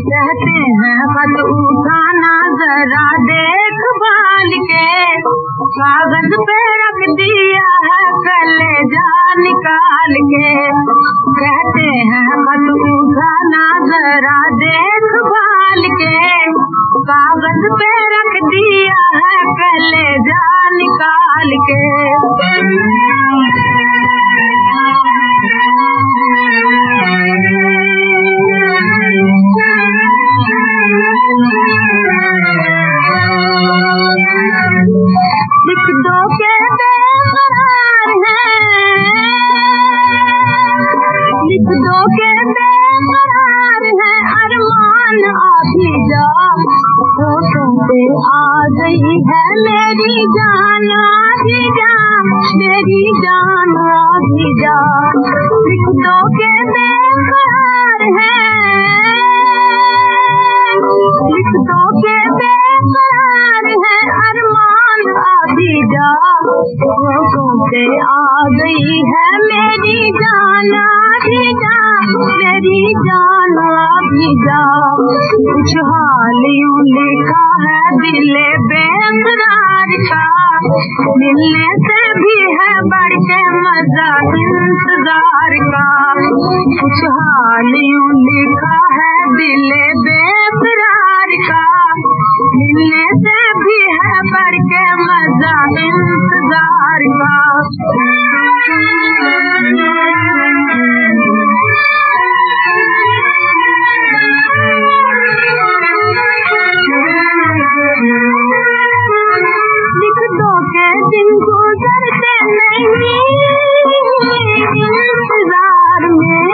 कहते हैं बस उठाना जरा देखभाल के, कागज पे रख दिया है कलेजा निकाल के। कहते हैं बस उठाना जरा देखभाल के, कागज पे रख दिया है कलेजा निकाल के। लिख दो के बेकरार है, लिख दो के बेकरार है अरमान अभी जा, होठों पे आ गई है मेरी जान अभी जा, मेरी जान अभी जा। लिख दो के बेकरार है, लिख दो के बेकरार है अरमान अभी जा, होठों पे आ गई है मेरी जान अभी जा, मेरी जान अभी जा। कुछ हाल यूं लिखा है दिले बेकरार का, मिलने से भी है बढ़ के मजा इंतजार का। कुछ हाल यूं लिखा है दिले बेकरार का, मिलने से भी है बढ़ के मजा इंतजार का। लिख दो के दिन गुजरते नहीं इंतजार में,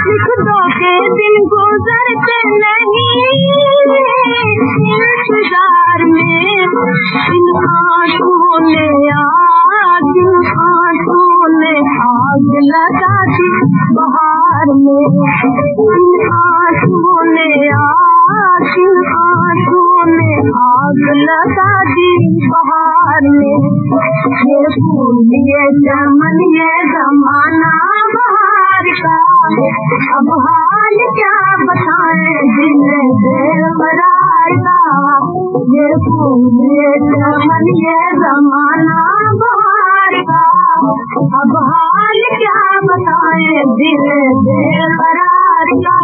लिख दो के दिन गुजरते नहीं इंतजार में। इन आंखों ने आग, इन आंखों ने आग लगा दी बहार में, इन आंखों ने आग, इन आंखों ने आग लगा दी बहार में। ये फूल ये चमन ये जमाना बहार का, अब हाल क्या बताएं दिल बेकरार का। ये फूल ये चमन ये जमाना बहार का, अब हाल क्या बताएं दिल बेकरार का।